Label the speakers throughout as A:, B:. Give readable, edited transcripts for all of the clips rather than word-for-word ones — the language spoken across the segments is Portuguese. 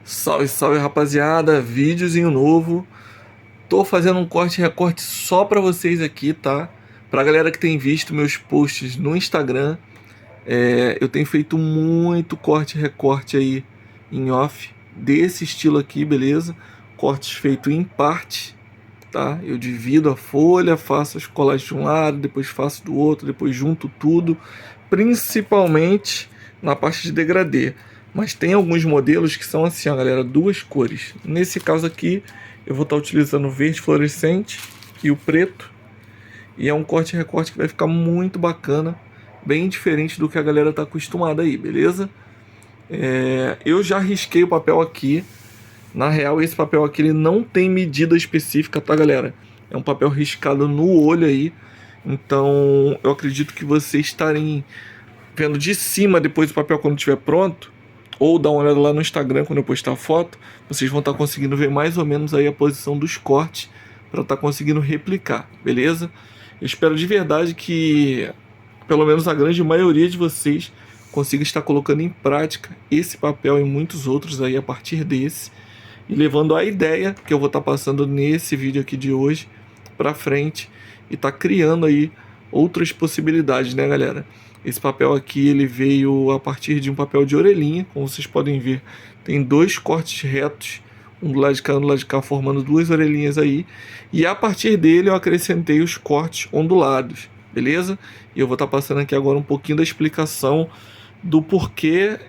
A: Salve, salve rapaziada, videozinho novo. Tô fazendo um corte e recorte só pra vocês aqui, tá? Pra galera que tem visto meus posts no Instagram, eu tenho feito muito corte e recorte aí em off, desse estilo aqui, beleza? Cortes feitos em parte, tá? Eu divido a folha, faço as colagens de um lado, depois faço do outro, depois junto tudo, principalmente na parte de degradê. Mas tem alguns modelos que são assim, ó, galera, duas cores. Nesse caso aqui, eu vou estar utilizando o verde fluorescente e o preto. E é um corte e recorte que vai ficar muito bacana, bem diferente do que a galera tá acostumada aí, beleza? Eu já risquei o papel aqui. Na real, esse papel aqui ele não tem medida específica, tá, galera? É um papel riscado no olho aí. Então, eu acredito que vocês estarem vendo de cima depois do papel quando estiver pronto, ou dá uma olhada lá no Instagram quando eu postar a foto, vocês vão estar conseguindo ver mais ou menos aí a posição dos cortes para estar conseguindo replicar, beleza? Eu espero de verdade que pelo menos a grande maioria de vocês consiga estar colocando em prática esse papel e muitos outros aí a partir desse e levando a ideia que eu vou estar passando nesse vídeo aqui de hoje para frente e tá criando aí outras possibilidades, né, galera? Esse papel aqui ele veio a partir de um papel de orelhinha, como vocês podem ver, tem dois cortes retos, um do lado de cá e um do lado de cá, formando duas orelhinhas aí, e a partir dele eu acrescentei os cortes ondulados, beleza? E eu vou estar passando aqui agora um pouquinho da explicação do porquê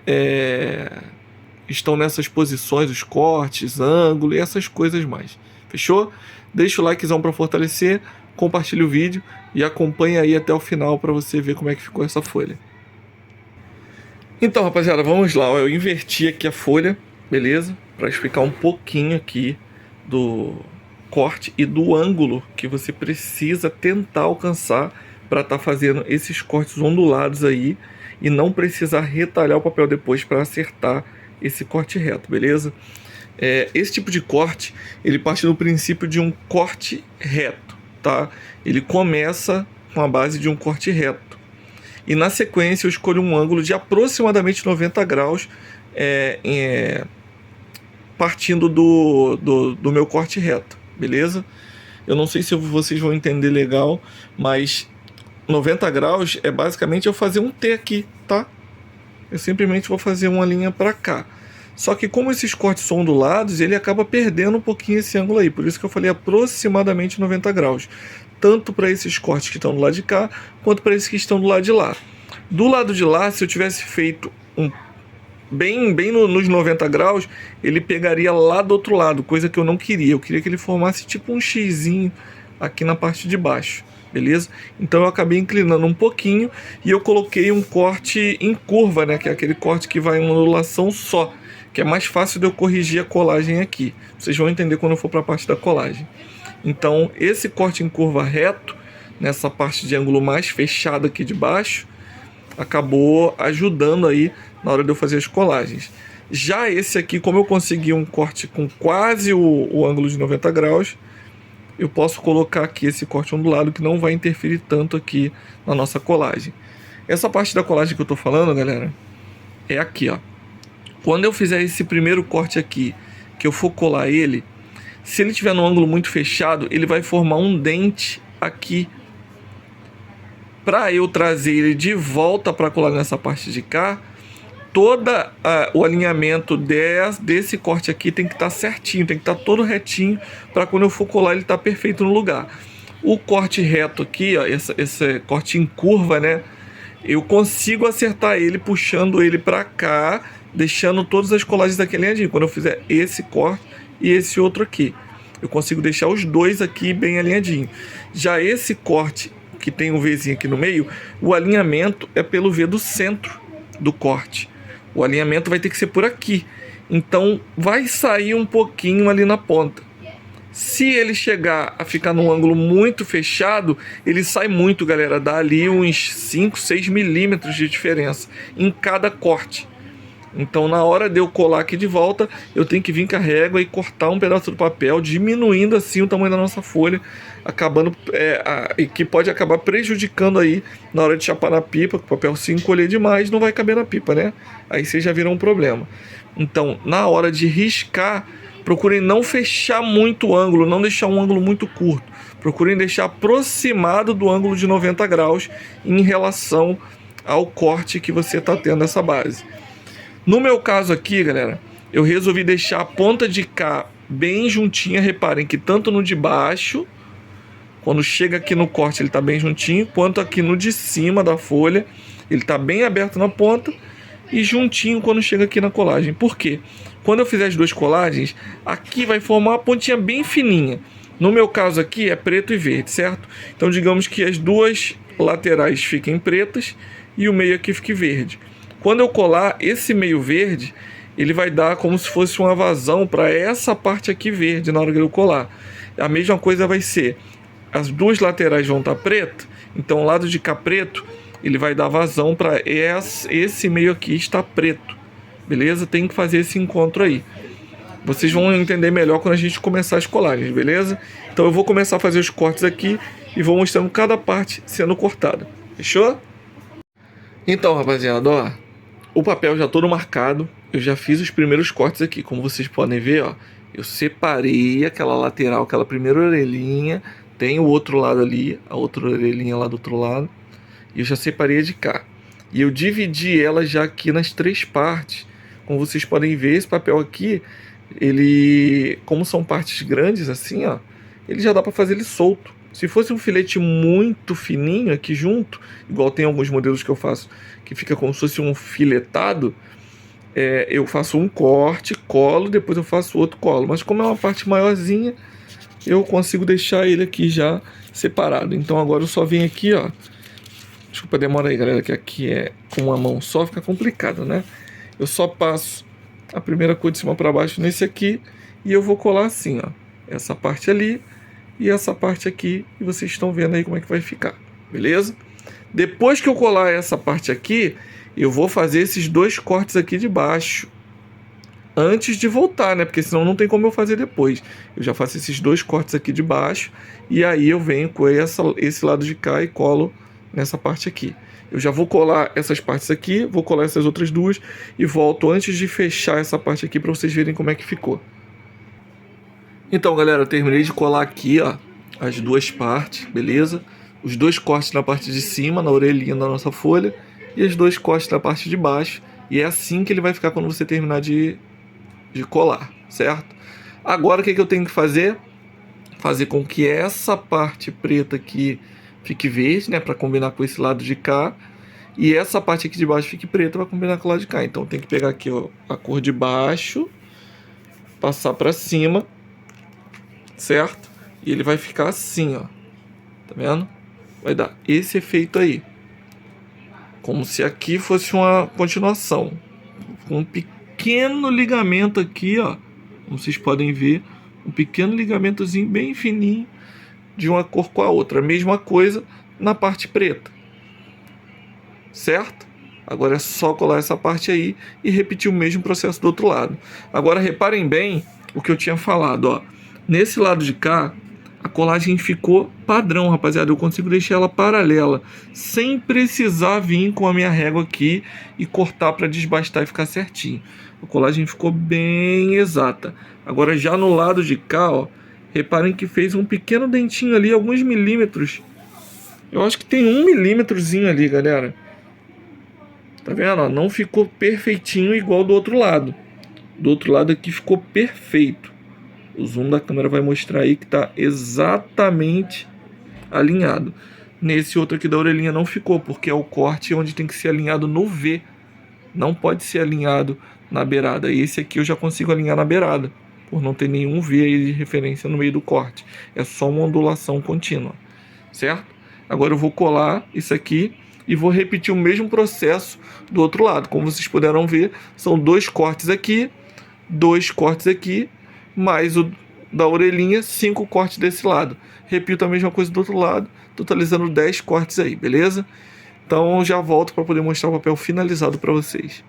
A: estão nessas posições, os cortes, ângulo e essas coisas mais. Fechou? Deixa o likezão para fortalecer, compartilha o vídeo e acompanha aí até o final para você ver como é que ficou essa folha. Então, rapaziada, vamos lá. Eu inverti aqui a folha, beleza? Para explicar um pouquinho aqui do corte e do ângulo que você precisa tentar alcançar para estar fazendo esses cortes ondulados aí e não precisar retalhar o papel depois para acertar esse corte reto, beleza? Esse tipo de corte, ele parte do princípio de um corte reto, tá? Ele começa com a base de um corte reto. E na sequência eu escolho um ângulo de aproximadamente 90 graus partindo do meu corte reto, beleza? Eu não sei se vocês vão entender legal, mas 90 graus é basicamente eu fazer um T aqui, tá? Eu simplesmente vou fazer uma linha para cá. Só que como esses cortes são ondulados, ele acaba perdendo um pouquinho esse ângulo aí. Por isso que eu falei aproximadamente 90 graus. Tanto para esses cortes que estão do lado de cá, quanto para esses que estão do lado de lá. Do lado de lá, se eu tivesse feito bem nos 90 graus, ele pegaria lá do outro lado, coisa que eu não queria. Eu queria que ele formasse tipo um xizinho aqui na parte de baixo. Beleza? Então eu acabei inclinando um pouquinho e eu coloquei um corte em curva, né? Que é aquele corte que vai em uma ondulação só, que é mais fácil de eu corrigir a colagem aqui. Vocês vão entender quando eu for para a parte da colagem. Então esse corte em curva reto, nessa parte de ângulo mais fechado aqui de baixo, acabou ajudando aí na hora de eu fazer as colagens. Já esse aqui, como eu consegui um corte com quase o ângulo de 90 graus, eu posso colocar aqui esse corte ondulado que não vai interferir tanto aqui na nossa colagem. Essa parte da colagem que eu tô falando, galera, é aqui, ó. Quando eu fizer esse primeiro corte aqui, que eu for colar ele, se ele estiver no ângulo muito fechado, ele vai formar um dente aqui. Para eu trazer ele de volta para colar nessa parte de cá, o alinhamento desse corte aqui tem que estar certinho, tem que estar todo retinho, para quando eu for colar ele estar perfeito no lugar. O corte reto aqui, ó, esse corte em curva, né? Eu consigo acertar ele puxando ele para cá, deixando todas as colagens aqui alinhadinho. Quando eu fizer esse corte e esse outro aqui, eu consigo deixar os dois aqui bem alinhadinho. Já esse corte que tem um Vzinho aqui no meio, o alinhamento é pelo V do centro do corte. O alinhamento vai ter que ser por aqui. Então vai sair um pouquinho ali na ponta. Se ele chegar a ficar num ângulo muito fechado, ele sai muito, galera. Dá ali uns 5, 6 milímetros de diferença em cada corte. Então na hora de eu colar aqui de volta, eu tenho que vir com a régua e cortar um pedaço do papel, diminuindo assim o tamanho da nossa folha, acabando e que pode acabar prejudicando aí na hora de chapar na pipa, que o papel se encolher demais não vai caber na pipa, né? Aí vocês já viram um problema. Então, na hora de riscar, procurem não fechar muito o ângulo, não deixar um ângulo muito curto. Procurem deixar aproximado do ângulo de 90 graus em relação ao corte que você está tendo essa base. No meu caso aqui, galera, eu resolvi deixar a ponta de cá bem juntinha. Reparem que tanto no de baixo, quando chega aqui no corte ele está bem juntinho, quanto aqui no de cima da folha, ele está bem aberto na ponta e juntinho quando chega aqui na colagem. Por quê? Quando eu fizer as duas colagens, aqui vai formar uma pontinha bem fininha. No meu caso aqui é preto e verde, certo? Então digamos que as duas laterais fiquem pretas e o meio aqui fique verde. Quando eu colar esse meio verde, ele vai dar como se fosse uma vazão para essa parte aqui verde na hora que eu colar. A mesma coisa vai ser, as duas laterais vão estar pretas, então o lado de cá preto, ele vai dar vazão para esse meio aqui estar preto. Beleza? Tem que fazer esse encontro aí. Vocês vão entender melhor quando a gente começar as colagens, beleza? Então eu vou começar a fazer os cortes aqui e vou mostrando cada parte sendo cortada. Fechou? Então, rapaziada, ó, o papel já todo marcado. Eu já fiz os primeiros cortes aqui. Como vocês podem ver, ó, eu separei aquela lateral, aquela primeira orelhinha. Tem o outro lado ali, a outra orelhinha lá do outro lado. E eu já separei de cá. E eu dividi ela já aqui nas três partes. Como vocês podem ver, esse papel aqui, ele, como são partes grandes assim, ó, ele já dá para fazer ele solto. Se fosse um filete muito fininho aqui junto, igual tem alguns modelos que eu faço, que fica como se fosse um filetado, eu faço um corte, colo, depois eu faço outro colo. Mas como é uma parte maiorzinha, eu consigo deixar ele aqui já separado. Então agora eu só venho aqui, ó. Desculpa a demora aí, galera, que aqui é com uma mão só, fica complicado, né? Eu só passo a primeira cor de cima para baixo nesse aqui e eu vou colar assim, ó. Essa parte ali e essa parte aqui, e vocês estão vendo aí como é que vai ficar, beleza? Depois que eu colar essa parte aqui, eu vou fazer esses dois cortes aqui de baixo antes de voltar, né? Porque senão não tem como eu fazer depois. Eu já faço esses dois cortes aqui de baixo e aí eu venho com esse lado de cá e colo nessa parte aqui. Eu já vou colar essas partes aqui, vou colar essas outras duas e volto antes de fechar essa parte aqui para vocês verem como é que ficou. Então, galera, eu terminei de colar aqui, ó, as duas partes, beleza? Os dois cortes na parte de cima, na orelhinha da nossa folha, e os dois cortes na parte de baixo. E é assim que ele vai ficar quando você terminar de colar, certo? Agora o que eu tenho que fazer? Fazer com que essa parte preta aqui fique verde, né, para combinar com esse lado de cá, e essa parte aqui de baixo fique preta para combinar com o lado de cá. Então tem que pegar aqui, ó, a cor de baixo, passar para cima, certo? E ele vai ficar assim, ó, tá vendo? Vai dar esse efeito aí, como se aqui fosse uma continuação, com um pequeno ligamento aqui, ó, como vocês podem ver, um pequeno ligamentozinho bem fininho de uma cor com a outra. A mesma coisa na parte preta, certo? Agora é só colar essa parte aí e repetir o mesmo processo do outro lado. Agora reparem bem o que eu tinha falado, ó. Nesse lado de cá, a colagem ficou padrão, rapaziada. Eu consigo deixar ela paralela, sem precisar vir com a minha régua aqui e cortar para desbastar e ficar certinho. A colagem ficou bem exata. Agora já no lado de cá, ó, reparem que fez um pequeno dentinho ali, alguns milímetros. Eu acho que tem 1 milímetrozinho ali, galera. Tá vendo? Ó, não ficou perfeitinho igual do outro lado. Do outro lado aqui ficou perfeito. O zoom da câmera vai mostrar aí que tá exatamente alinhado. Nesse outro aqui da orelhinha não ficou, porque é o corte onde tem que ser alinhado no V. Não pode ser alinhado na beirada. E esse aqui eu já consigo alinhar na beirada, por não ter nenhum V aí de referência no meio do corte. É só uma ondulação contínua, certo? Agora eu vou colar isso aqui e vou repetir o mesmo processo do outro lado. Como vocês puderam ver, são dois cortes aqui, mais o da orelhinha, 5 cortes desse lado. Repito a mesma coisa do outro lado, totalizando 10 cortes aí, beleza? Então eu já volto para poder mostrar o papel finalizado para vocês.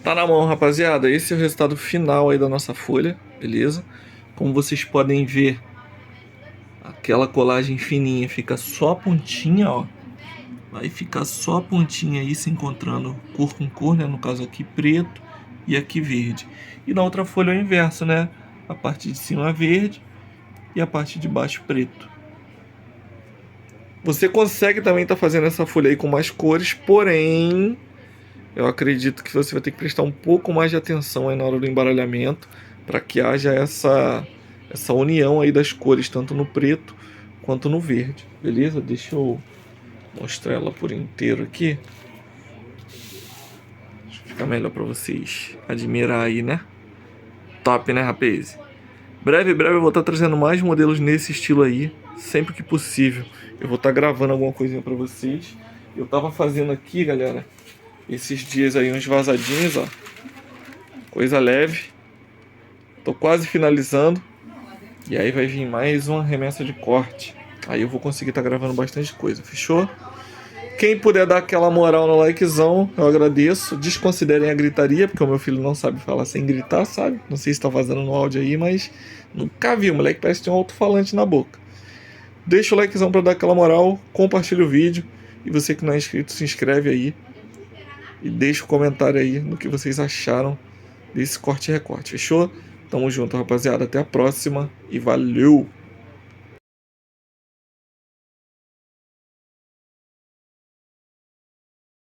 A: Tá na mão, rapaziada. Esse é o resultado final aí da nossa folha, beleza? Como vocês podem ver, aquela colagem fininha fica só a pontinha, ó. Vai ficar só a pontinha aí se encontrando cor com cor, né? No caso aqui preto e aqui verde. E na outra folha é o inverso, né? A parte de cima verde e a parte de baixo preto. Você consegue também estar fazendo essa folha aí com mais cores, porém eu acredito que você vai ter que prestar um pouco mais de atenção aí na hora do embaralhamento para que haja essa união aí das cores, tanto no preto quanto no verde, beleza? Deixa eu mostrar ela por inteiro aqui. Fica melhor para vocês admirar aí, né? Top, né, rapaz? Breve eu vou estar trazendo mais modelos nesse estilo aí, sempre que possível. Eu vou estar gravando alguma coisinha para vocês. Eu tava fazendo aqui, galera, esses dias aí uns vazadinhos, ó. Coisa leve. Tô quase finalizando. E aí vai vir mais uma remessa de corte. Aí eu vou conseguir estar gravando bastante coisa, fechou? Quem puder dar aquela moral no likezão, eu agradeço. Desconsiderem a gritaria, porque o meu filho não sabe falar sem gritar, sabe? Não sei se tá vazando no áudio aí, mas nunca vi. O moleque parece ter um alto-falante na boca. Deixa o likezão pra dar aquela moral, compartilha o vídeo. E você que não é inscrito, se inscreve aí. E deixa o comentário aí no que vocês acharam desse corte e recorte, fechou? Tamo junto, rapaziada. Até a próxima e valeu!